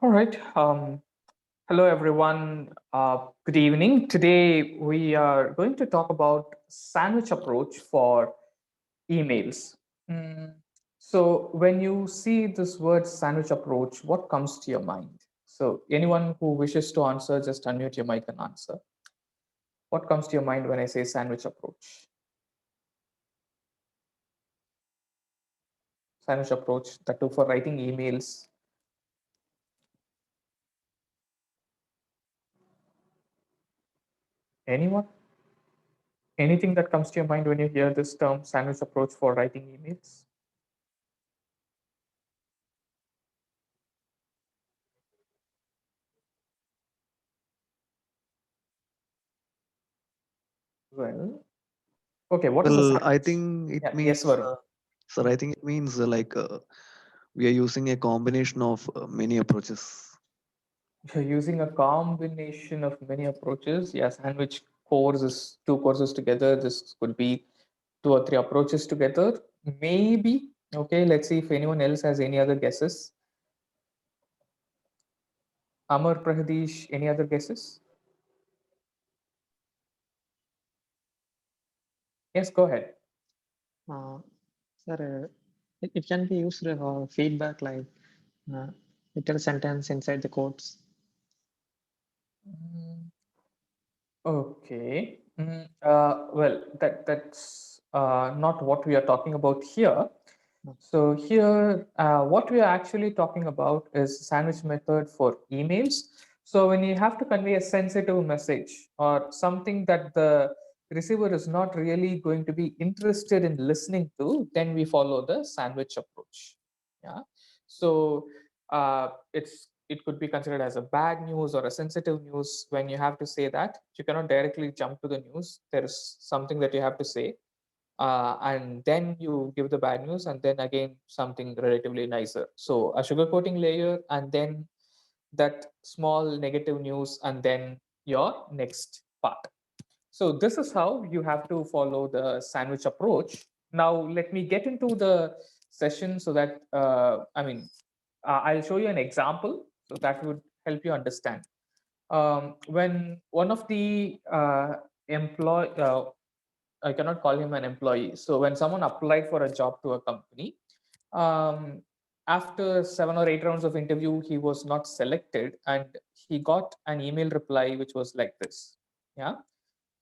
All right. Hello, everyone. Good evening. Today, we are going to talk about sandwich approach for emails. Mm, So, when you see this word sandwich approach, what comes to your mind? So, anyone who wishes to answer, just unmute your mic and answer. What comes to your mind when I say sandwich approach? Sandwich approach, that too for writing emails. Anyone? Anything that comes to your mind when you hear this term, sandwich approach for writing emails? Well, okay, what is a Well, I sandwich? think it Yeah, means, yes, Varun. sir, I think it means we are using a combination of many approaches. You're using a combination of many approaches. Yeah, sandwich courses, two courses together. This could be two or three approaches together. Maybe. Okay, let's see if anyone else has any other guesses. Amar, Prahadish, any other guesses? Yes, go ahead. Uh, Sir, it can be used for feedback like uh, little sentence inside the quotes. Mm, Okay. Well, that's not what we are talking about here. No. So here, what we are actually talking about is sandwich method for emails. So when you have to convey a sensitive message or something that the receiver is not really going to be interested in listening to, then we follow the sandwich approach. Yeah. So it could be considered as a bad news or a sensitive news. When you have to say that, you cannot directly jump to the news. There is something that you have to say, and then you give the bad news, and then again something relatively nicer. So a sugarcoating layer, and then that small negative news, and then your next part. So this is how you have to follow the sandwich approach. Now let me get into the session so that I'll show you an example so that would help you understand. When one of the employee, I cannot call him an employee. So when someone applied for a job to a company, um, after 7 or 8 rounds of interview, he was not selected, and he got an email reply which was like this. Yeah.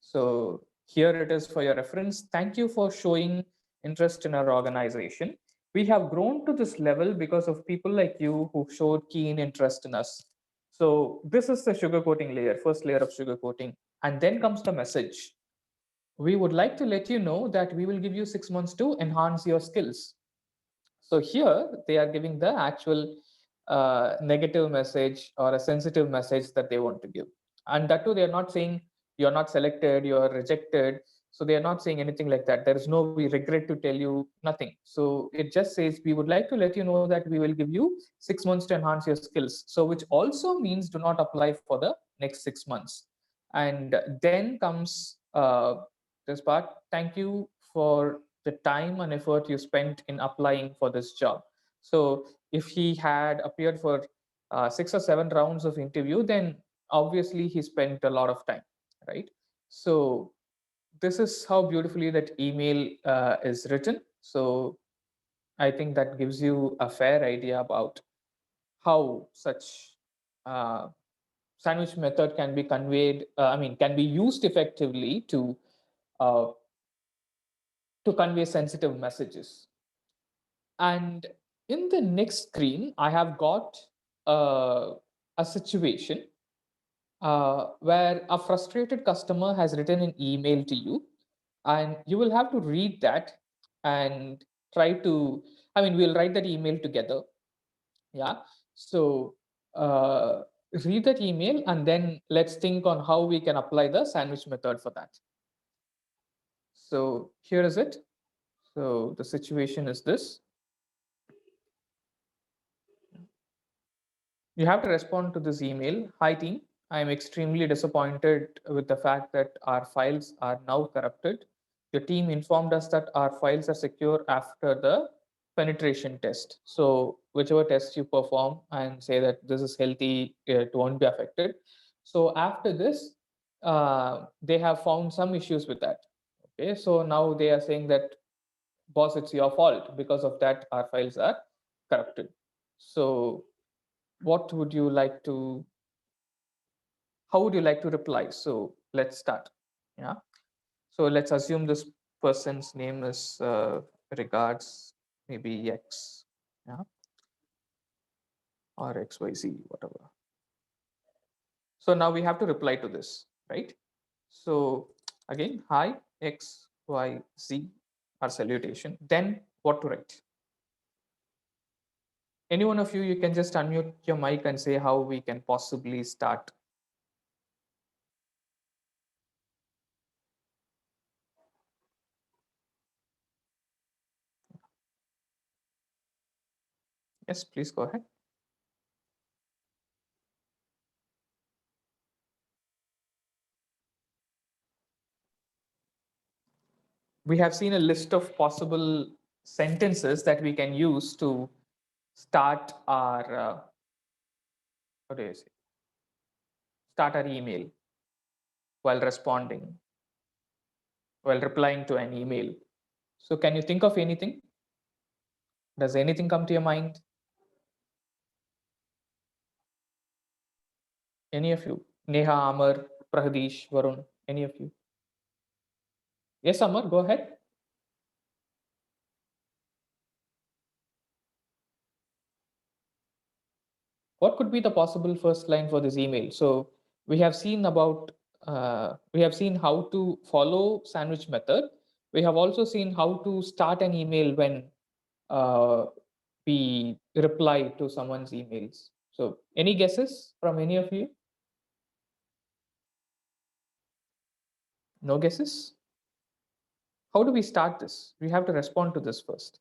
So here it is for your reference. Thank you for showing interest in our organization. We have grown to this level because of people like you who showed keen interest in us. So this is the sugarcoating layer, first layer of sugarcoating. And then comes the message. We would like to let you know that we will give you 6 months to enhance your skills. So here they are giving the actual negative message or a sensitive message that they want to give. And that too, they are not saying you're not selected, you're rejected. So they are not saying anything like that. There is no we regret to tell you, nothing. So it just says we would like to let you know that we will give you 6 months to enhance your skills. So which also means do not apply for the next 6 months. And then comes this part. Thank you for the time and effort you spent in applying for this job. So if he had appeared for 6 or 7 rounds of interview, then obviously he spent a lot of time, right? So this is how beautifully that email is written. So I think that gives you a fair idea about how such uh, sandwich method can be conveyed. Can be used effectively uh, to convey sensitive messages. And in the next screen, I have got a situation where a frustrated customer has written an email to you, and you will have to read that and try to, we'll write that email together. Yeah. So uh, read that email, and then let's think on how we can apply the sandwich method for that. So here is it. So the situation is this. You have to respond to this email. Hi, team. I am extremely disappointed with the fact that our files are now corrupted. Your team informed us that our files are secure after the penetration test. So, whichever test you perform and say that this is healthy, it won't be affected. So after this, they have found some issues with that. Okay, so now they are saying that, boss, it's your fault. Because of that, our files are corrupted. So what would you like to, how would you like to reply? So let's start. Yeah. So let's assume this person's name is regards maybe X, yeah, or XYZ, whatever. So now we have to reply to this, right? So again, hi, X, Y, Z, our salutation. Then what to write? Any one of you can just unmute your mic and say how we can possibly start. Yes, please go ahead. We have seen a list of possible sentences that we can use to start our what do you say? Start our email while responding, while replying to an email. So can you think of anything? Does anything come to your mind? Any of you? Neha, Amar, Prahadish, Varun, any of you? Yes, Amar, go ahead. What could be the possible first line for this email? So we have seen about we have seen how to follow sandwich method. We have also seen how to start an email when uh, we reply to someone's emails. So any guesses from any of you? No guesses? How do we start this? We have to respond to this first.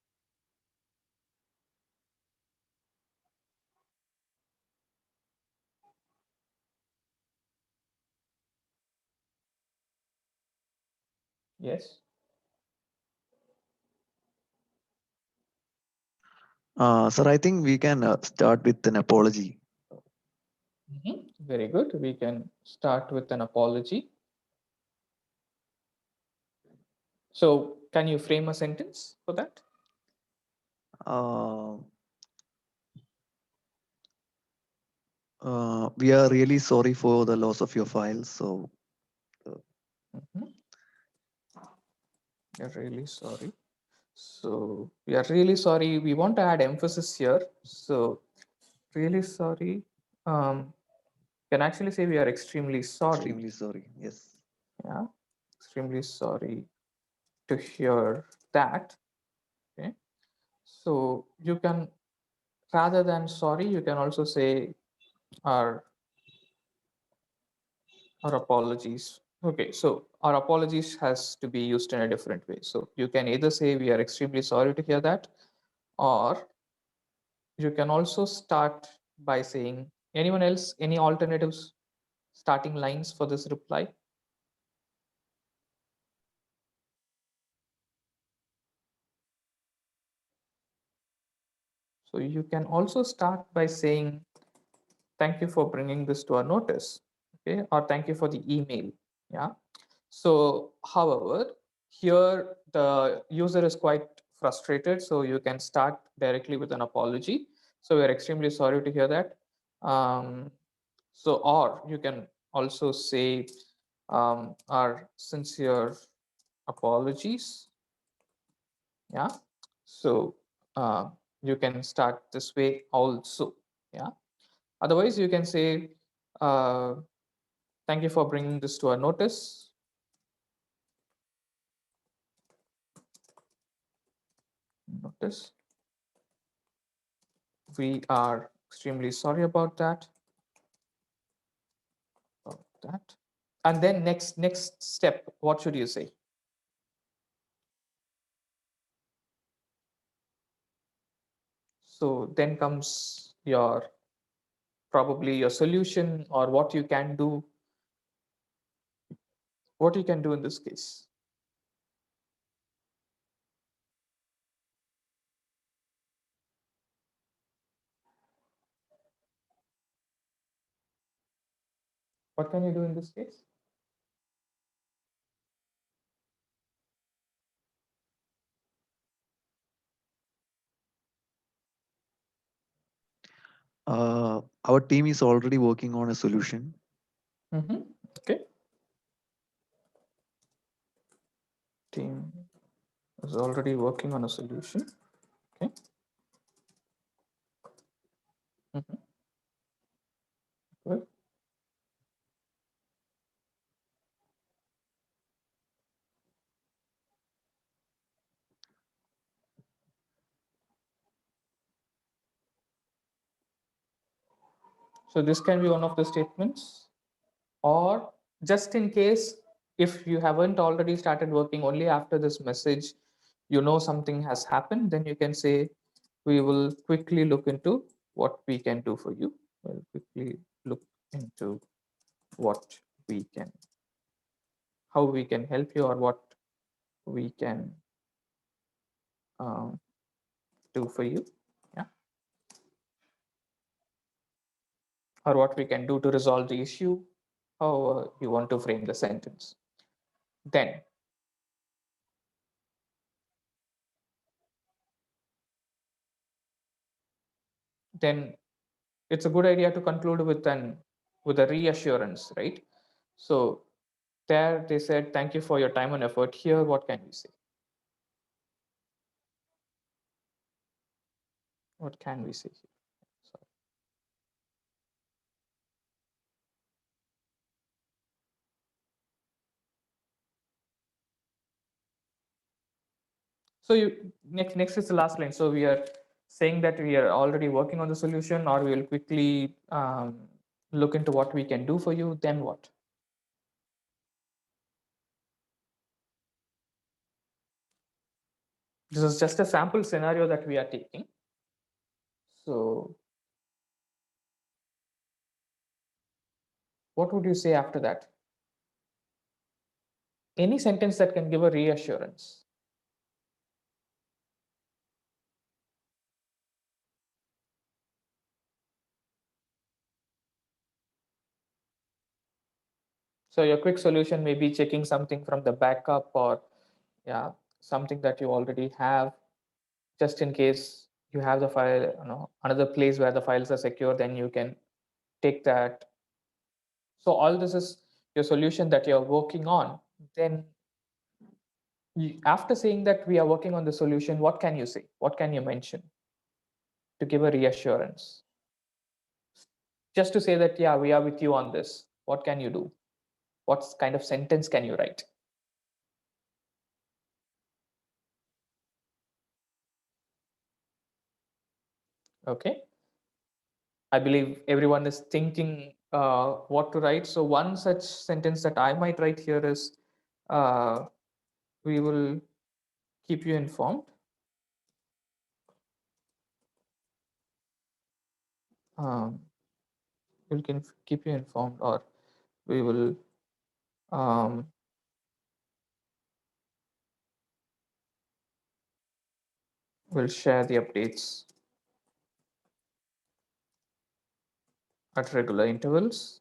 Yes. Sir, I think we can start with an apology. Very good. We can start with an apology. So can you frame a sentence for that? Uh, we are really sorry for the loss of your files. So, We're really sorry. So we are really sorry. We want to add emphasis here. So really sorry. Can actually say we are extremely sorry. extremely sorry. Yes. Yeah, extremely sorry to hear that. Okay. So you can, rather than sorry, you can also say our apologies. Okay, so our apologies has to be used in a different way. So you can either say we are extremely sorry to hear that, or you can also start by saying, anyone else, any alternatives, starting lines for this reply? So you can also start by saying, thank you for bringing this to our notice, okay, or thank you for the email. Yeah. So however, here the user is quite frustrated, so you can start directly with an apology. So we're extremely sorry to hear that. So or you can also say our sincere apologies. Yeah. So you can start this way also. Yeah. Otherwise, you can say, uh, thank you for bringing this to our notice. Notice. We are extremely sorry about that. And then next step, what should you say? So then comes your, probably your solution, or what you can do. What you can do in this case. What can you do in this case? Our team is already working on a solution. Okay. Team is already working on a solution. Okay. Good. So this can be one of the statements, or just in case, if you haven't already started working, only after this message, something has happened, then you can say, we will quickly look into what we can do for you. We'll quickly look into what we can, how we can help you, or what we can um, do for you. Yeah. Or what we can do to resolve the issue, how you want to frame the sentence. Then it's a good idea to conclude with a reassurance, right? So there they said, thank you for your time and effort. Here, what can we say? What can we say here? Sorry. So next is the last line. So we are saying that we are already working on the solution, or we will quickly look into what we can do for you. Then what? This is just a sample scenario that we are taking. So what would you say after that? Any sentence that can give a reassurance. So your quick solution may be checking something from the backup, or yeah, something that you already have, just in case you have the file, another place where the files are secure, then you can take that. So all this is your solution that you're working on. Then after saying that we are working on the solution, what can you say? What can you mention to give a reassurance? Just to say that, yeah, we are with you on this. What can you do? What kind of sentence can you write? Okay. I believe everyone is thinking what to write. So one such sentence that I might write here is, uh, we will keep you informed. Um, we can keep you informed, or we will um, will share the updates at regular intervals.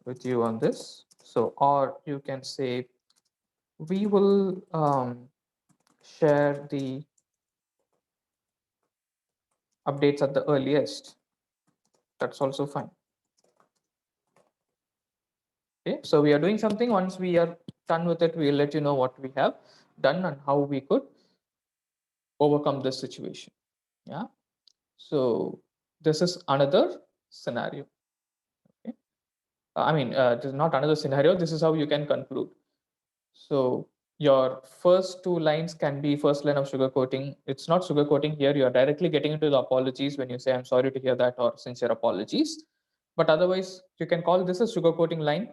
With you on this. So, or you can say, we will share the updates at the earliest. That's also fine. Okay, so we are doing something. Once we are done with it, we'll let you know what we have done and how we could overcome this situation. Yeah. So this is another scenario. Okay. I mean, this is not another scenario. This is how you can conclude. So your first two lines can be first line of sugarcoating. It's not sugarcoating here. You are directly getting into the apologies when you say, I'm sorry to hear that, or sincere apologies. But otherwise, you can call this a sugarcoating line.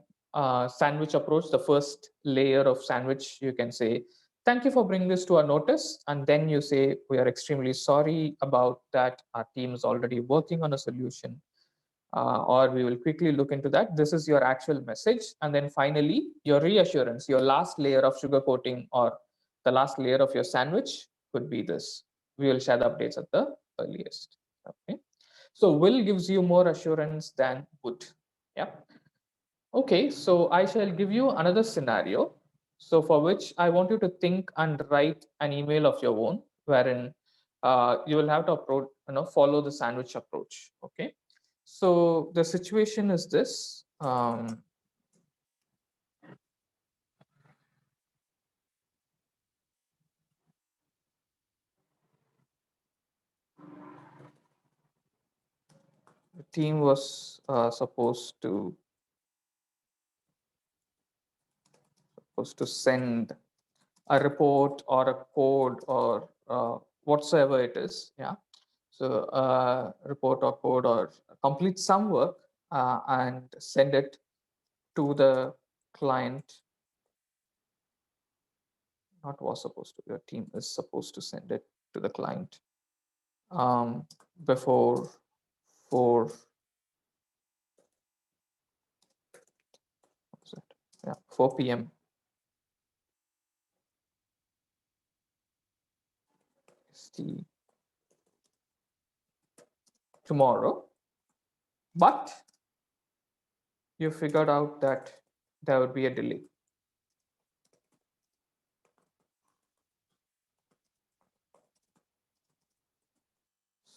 Sandwich approach, the first layer of sandwich, you can say, thank you for bringing this to our notice. And then you say, we are extremely sorry about that. Our team is already working on a solution, or we will quickly look into that. This is your actual message. And then finally, your reassurance, your last layer of sugarcoating, or the last layer of your sandwich could be this. We will share the updates at the earliest. Okay, so will gives you more assurance than would. Yeah. Okay, so I shall give you another scenario. So for which I want you to think and write an email of your own, wherein you will have to approach, follow the sandwich approach. Okay, so the situation is this. The team was supposed to send a report or a code or whatsoever it is. Yeah. So report or code or complete some work and send it to the client. Not was supposed to. Your team is supposed to send it to the client before 4. What's that? Yeah, 4 p.m. tomorrow, but you figured out that there would be a delay.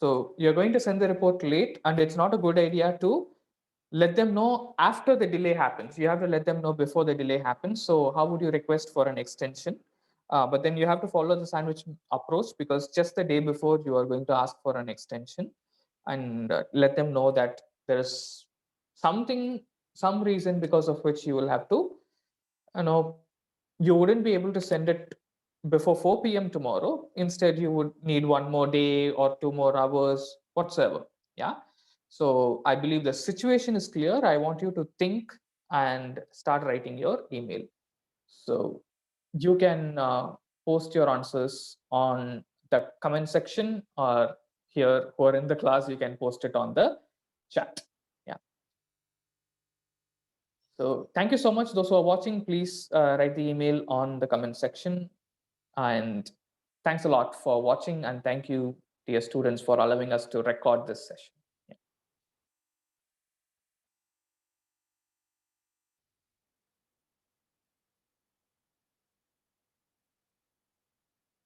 So you're going to send the report late, and it's not a good idea to let them know after the delay happens. You have to let them know before the delay happens. So how would you request for an extension? But then you have to follow the sandwich approach, because just the day before you are going to ask for an extension and let them know that there is some reason because of which you will have to, you wouldn't be able to send it before 4 p.m. tomorrow. Instead, you would need one more day or 2 more hours, whatsoever. Yeah. So I believe the situation is clear. I want you to think and start writing your email. So you can post your answers on the comment section, or here who are in the class, you can post it on the chat. Yeah. So thank you so much. Those who are watching, please write the email on the comment section. And thanks a lot for watching. And thank you, dear students, for allowing us to record this session.